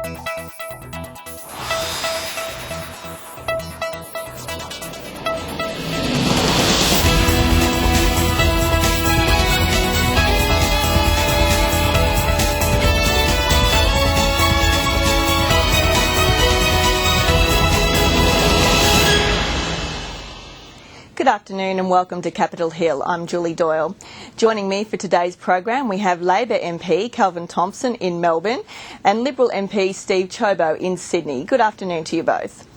Good afternoon and welcome to Capitol Hill. I'm Julie Doyle. Joining me for today's program we have Labor MP Kelvin Thomson in Melbourne and Liberal MP Steve Ciobo in Sydney. Good afternoon to you both.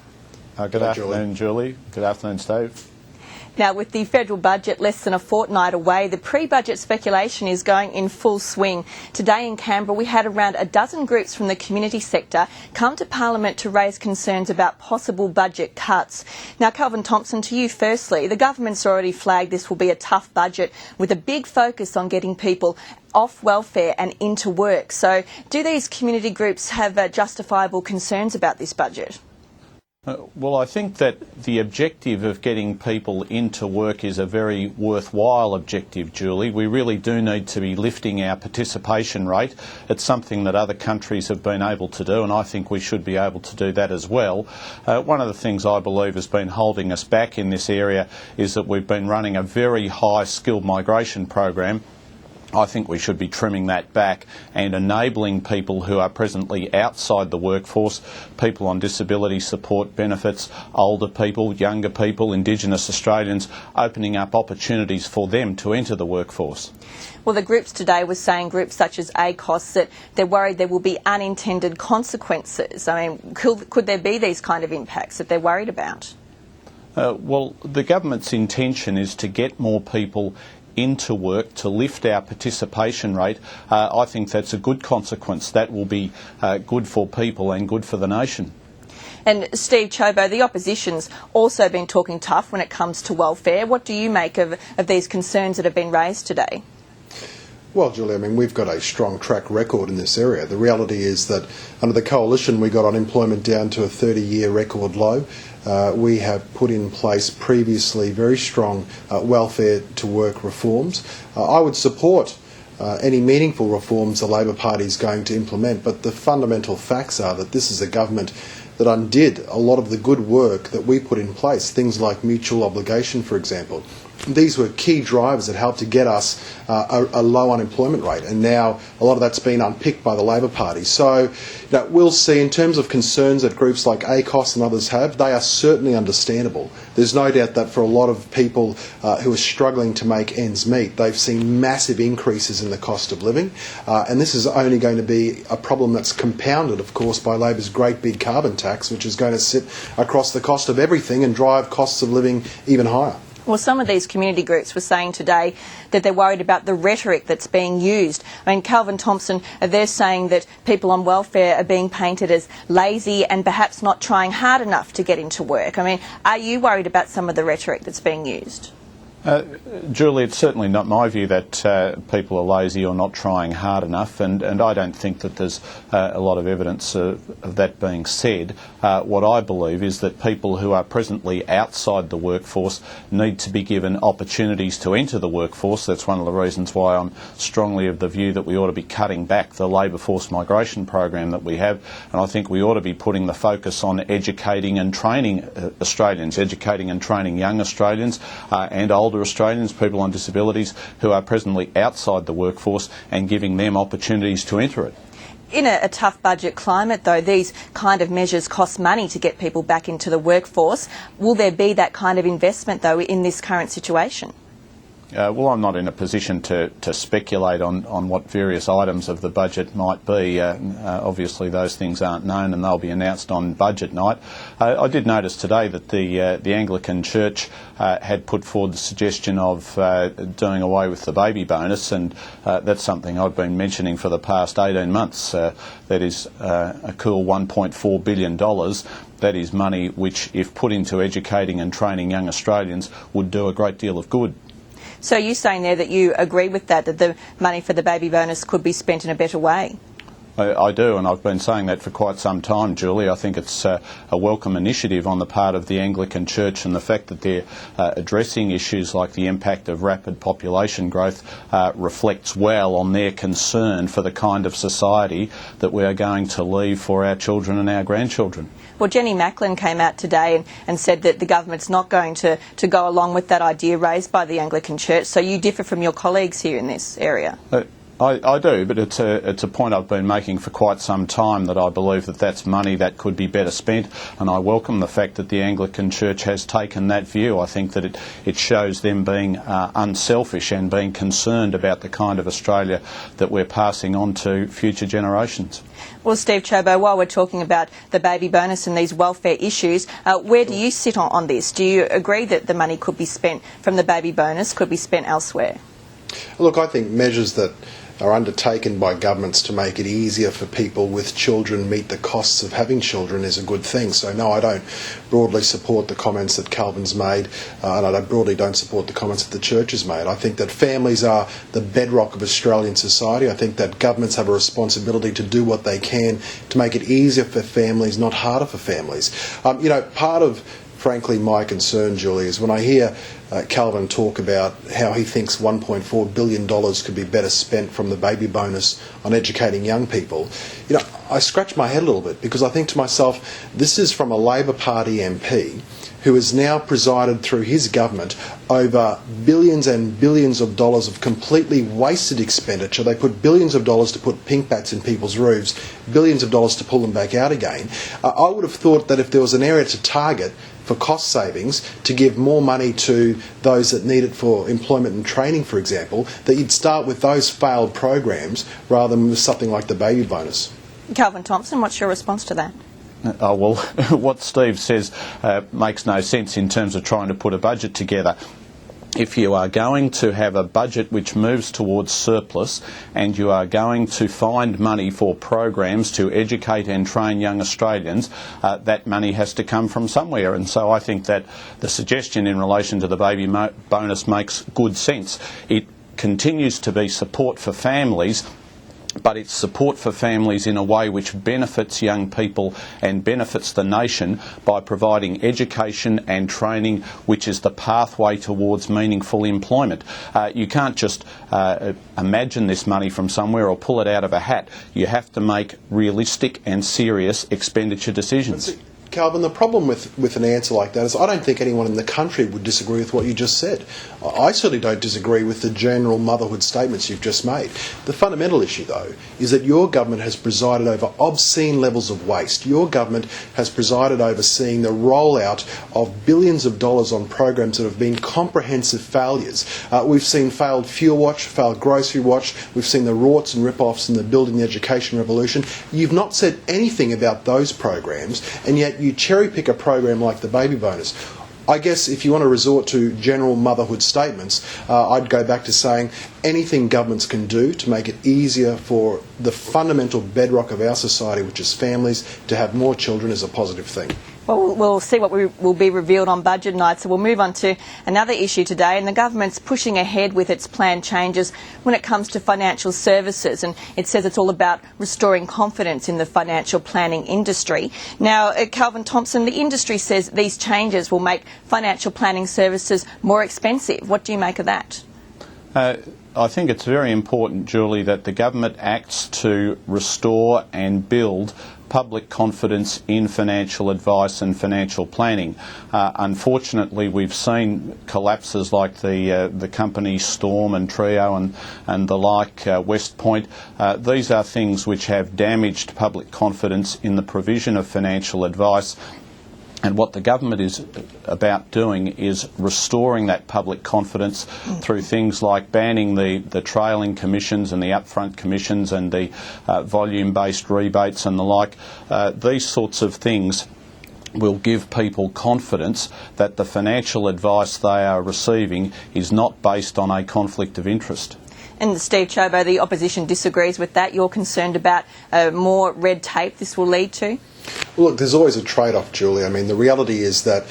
Good afternoon, Julie. Good afternoon, Steve. Now, with the federal budget less than a fortnight away, the pre-budget speculation is going in full swing. Today in Canberra, we had around a dozen groups from the community sector come to Parliament to raise concerns about possible budget cuts. Now, Kelvin Thomson, to you firstly, the government's already flagged this will be a tough budget with a big focus on getting people off welfare and into work. So do these community groups have justifiable concerns about this budget? Well, I think that the objective of getting people into work is a very worthwhile objective, Julie. We really do need to be lifting our participation rate. It's something that other countries have been able to do, and I think we should be able to do that as well. One of the things I believe has been holding us back in this area is that we've been running a very high skilled migration program. I think we should be trimming that back and enabling people who are presently outside the workforce, people on disability support benefits, older people, younger people, Indigenous Australians, opening up opportunities for them to enter the workforce. Well, the groups today were saying, groups such as ACOS, that they're worried there will be unintended consequences. I mean, could there be these kind of impacts that they're worried about? Well, the government's intention is to get more people into work, to lift our participation rate. I think that's a good consequence. That will be good for people and good for the nation. And Steve Ciobo, the opposition's also been talking tough when it comes to welfare. What do you make of these concerns that have been raised today? Well, Julie, I mean, we've got a strong track record in this area. The reality is that under the coalition we got unemployment down to a 30-year record low. We have put in place previously very strong welfare to work reforms. I would support any meaningful reforms the Labor Party is going to implement, but the fundamental facts are that this is a government that undid a lot of the good work that we put in place, things like mutual obligation, for example. These were key drivers that helped to get us a low unemployment rate, and now a lot of that's been unpicked by the Labor Party. So we'll see. In terms of concerns that groups like ACOS and others have, they are certainly understandable. There's no doubt that for a lot of people who are struggling to make ends meet, they've seen massive increases in the cost of living, and this is only going to be a problem that's compounded, of course, by Labor's great big carbon tax, which is going to sit across the cost of everything and drive costs of living even higher. Well, some of these community groups were saying today that they're worried about the rhetoric that's being used. I mean, Kelvin Thomson, they're saying that people on welfare are being painted as lazy and perhaps not trying hard enough to get into work. I mean, are you worried about some of the rhetoric that's being used? Julie, it's certainly not my view that people are lazy or not trying hard enough, and I don't think that there's a lot of evidence of that being said. What I believe is that people who are presently outside the workforce need to be given opportunities to enter the workforce. That's one of the reasons why I'm strongly of the view that we ought to be cutting back the labour force migration program that we have, and I think we ought to be putting the focus on educating and training Australians, educating and training young Australians and older Australians, people on disabilities who are presently outside the workforce, and giving them opportunities to enter it. In a tough budget climate, though, these kind of measures cost money to get people back into the workforce. Will there be that kind of investment, though, in this current situation? Well, I'm not in a position to speculate on what various items of the budget might be. Obviously, those things aren't known and they'll be announced on budget night. I did notice today that the Anglican Church had put forward the suggestion of doing away with the baby bonus, and that's something I've been mentioning for the past 18 months. That is a cool $1.4 billion. That is money which, if put into educating and training young Australians, would do a great deal of good. So you're saying there that you agree with that the money for the baby bonus could be spent in a better way? I do, and I've been saying that for quite some time, Julie. I think it's a welcome initiative on the part of the Anglican Church, and the fact that they're addressing issues like the impact of rapid population growth reflects well on their concern for the kind of society that we are going to leave for our children and our grandchildren. Well, Jenny Macklin came out today and said that the government's not going to go along with that idea raised by the Anglican Church, so you differ from your colleagues here in this area. I do, but it's a point I've been making for quite some time, that I believe that that's money that could be better spent, and I welcome the fact that the Anglican Church has taken that view. I think that it shows them being unselfish and being concerned about the kind of Australia that we're passing on to future generations. Well, Steve Chobo, while we're talking about the baby bonus and these welfare issues, where do you sit on this? Do you agree that the money could be spent from the baby bonus, could be spent elsewhere? Look, I think measures that are undertaken by governments to make it easier for people with children meet the costs of having children is a good thing. So no, I don't broadly support the comments that Kelvin's made, and I broadly don't support the comments that the Church has made. I think that families are the bedrock of Australian society. I think that governments have a responsibility to do what they can to make it easier for families, not harder for families. Part of, frankly, my concern, Julie, is when I hear Kelvin talk about how he thinks $1.4 billion could be better spent from the baby bonus on educating young people. I scratch my head a little bit, because I think to myself, this is from a Labor Party MP who has now presided through his government over billions and billions of dollars of completely wasted expenditure. They put billions of dollars to put pink bats in people's roofs, billions of dollars to pull them back out again. I would have thought that if there was an area to target for cost savings, to give more money to those that need it for employment and training, for example, that you'd start with those failed programs rather than with something like the baby bonus. Kelvin Thomson, what's your response to that? Well, what Steve says makes no sense in terms of trying to put a budget together. If you are going to have a budget which moves towards surplus, and you are going to find money for programs to educate and train young Australians, that money has to come from somewhere. And so I think that the suggestion in relation to the baby bonus makes good sense. It continues to be support for families, but it's support for families in a way which benefits young people and benefits the nation by providing education and training, which is the pathway towards meaningful employment. You can't just imagine this money from somewhere or pull it out of a hat. You have to make realistic and serious expenditure decisions. Kelvin, the problem with an answer like that is I don't think anyone in the country would disagree with what you just said. I certainly don't disagree with the general motherhood statements you've just made. The fundamental issue, though, is that your government has presided over obscene levels of waste. Your government has presided over seeing the rollout of billions of dollars on programs that have been comprehensive failures. We've seen failed Fuel Watch, failed Grocery Watch. We've seen the rorts and rip-offs in the building the education revolution. You've not said anything about those programs, and yet you cherry-pick a program like the baby bonus. I guess if you want to resort to general motherhood statements, I'd go back to saying anything governments can do to make it easier for the fundamental bedrock of our society, which is families, to have more children is a positive thing. Well, we'll see what will be revealed on budget night, so we'll move on to another issue today, and the government's pushing ahead with its planned changes when it comes to financial services, and it says it's all about restoring confidence in the financial planning industry. Now, Kelvin Thomson, the industry says these changes will make financial planning services more expensive. What do you make of that? I think it's very important, Julie, that the government acts to restore and build public confidence in financial advice and financial planning. Unfortunately, we've seen collapses like the companies Storm and Trio and the like, West Point. These are things which have damaged public confidence in the provision of financial advice. And what the government is about doing is restoring that public confidence through things like banning the trailing commissions and the upfront commissions and the volume-based rebates and the like. These sorts of things will give people confidence that the financial advice they are receiving is not based on a conflict of interest. And Steve Chobo, the opposition disagrees with that. You're concerned about more red tape this will lead to? Well, look, there's always a trade-off, Julie. I mean, the reality is that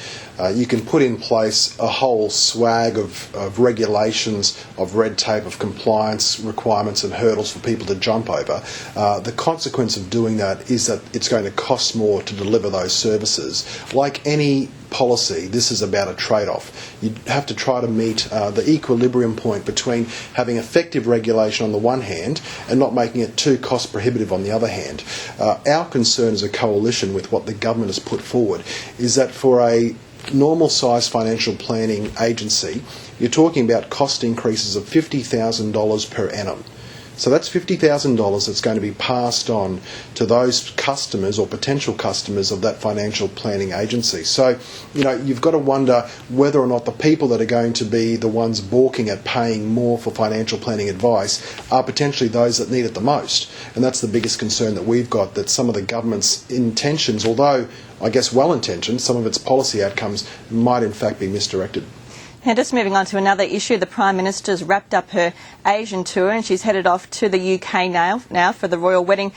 you can put in place a whole swag of regulations, of red tape, of compliance requirements and hurdles for people to jump over. The consequence of doing that is that it's going to cost more to deliver those services. Like any policy, this is about a trade-off. You have to try to meet the equilibrium point between having effective regulation on the one hand and not making it too cost prohibitive on the other hand. Our concern as a coalition with what the government has put forward is that for a normal size financial planning agency, you're talking about cost increases of $50,000 per annum. So that's $50,000 that's going to be passed on to those customers or potential customers of that financial planning agency. So, you know, you've got to wonder whether or not the people that are going to be the ones balking at paying more for financial planning advice are potentially those that need it the most. And that's the biggest concern that we've got, that some of the government's intentions, although I guess well-intentioned, some of its policy outcomes might in fact be misdirected. Now, just moving on to another issue, the Prime Minister's wrapped up her Asian tour and she's headed off to the UK now for the royal wedding.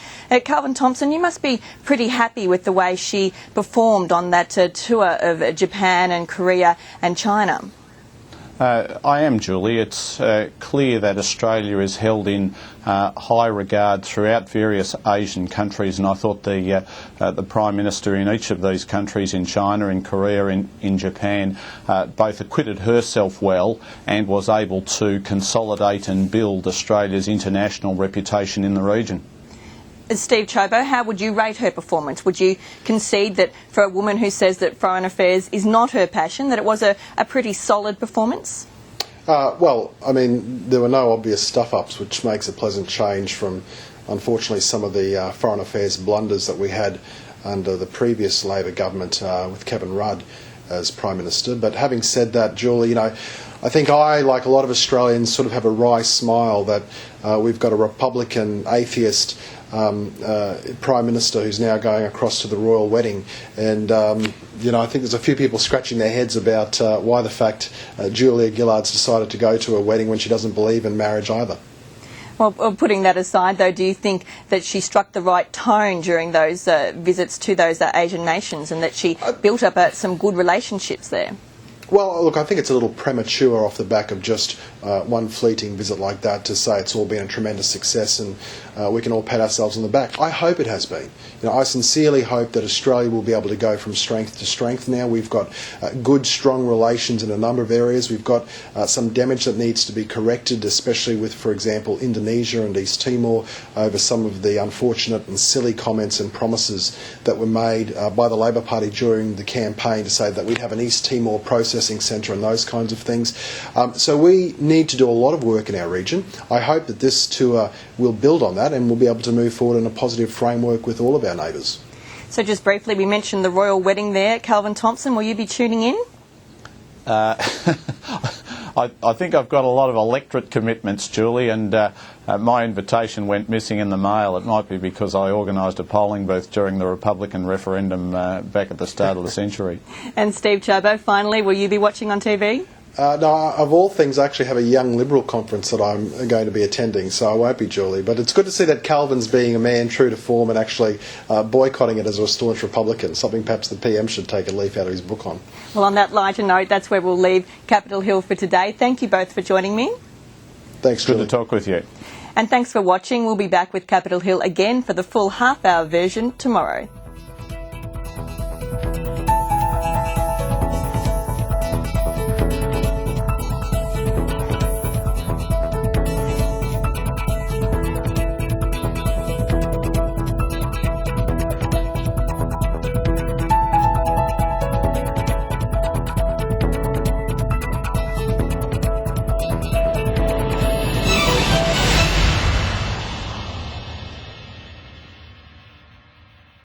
Kelvin Thomson, you must be pretty happy with the way she performed on that tour of Japan and Korea and China. I am, Julie. It's clear that Australia is held in high regard throughout various Asian countries, and I thought the Prime Minister in each of these countries, in China, in Korea, in Japan, both acquitted herself well and was able to consolidate and build Australia's international reputation in the region. Steve Chobo, how would you rate her performance? Would you concede that for a woman who says that foreign affairs is not her passion, that it was a pretty solid performance? Well, I mean, there were no obvious stuff-ups, which makes a pleasant change from, unfortunately, some of the foreign affairs blunders that we had under the previous Labor government with Kevin Rudd as Prime Minister. But having said that, Julie, you know, I think I, like a lot of Australians, sort of have a wry smile that we've got a Republican atheist Prime Minister who's now going across to the royal wedding, and you know, I think there's a few people scratching their heads about why the fact Julia Gillard's decided to go to a wedding when she doesn't believe in marriage either. Well, putting that aside, though, do you think that she struck the right tone during those visits to those Asian nations, and that she built up some good relationships there? Well, look, I think it's a little premature off the back of just one fleeting visit like that to say it's all been a tremendous success and we can all pat ourselves on the back. I hope it has been. You know, I sincerely hope that Australia will be able to go from strength to strength now. We've got good, strong relations in a number of areas. We've got some damage that needs to be corrected, especially with, for example, Indonesia and East Timor, over some of the unfortunate and silly comments and promises that were made by the Labor Party during the campaign to say that we'd have an East Timor processing centre and those kinds of things. So we need to do a lot of work in our region. I hope that this tour will build on that and we'll be able to move forward in a positive framework with all of our neighbours. So just briefly, we mentioned the royal wedding there. Kelvin Thomson, will you be tuning in? I think I've got a lot of electorate commitments, Julie, and my invitation went missing in the mail. It might be because I organised a polling booth during the Republican referendum back at the start of the century. And Steve Chobo, finally, will you be watching on TV? No, of all things, I actually have a young Liberal conference that I'm going to be attending, so I won't be, Julie. But it's good to see that Kelvin's being a man true to form and actually boycotting it as a staunch Republican, something perhaps the PM should take a leaf out of his book on. Well, on that lighter note, that's where we'll leave Capitol Hill for today. Thank you both for joining me. Thanks, Julie. Good to talk with you. And thanks for watching. We'll be back with Capitol Hill again for the full half-hour version tomorrow.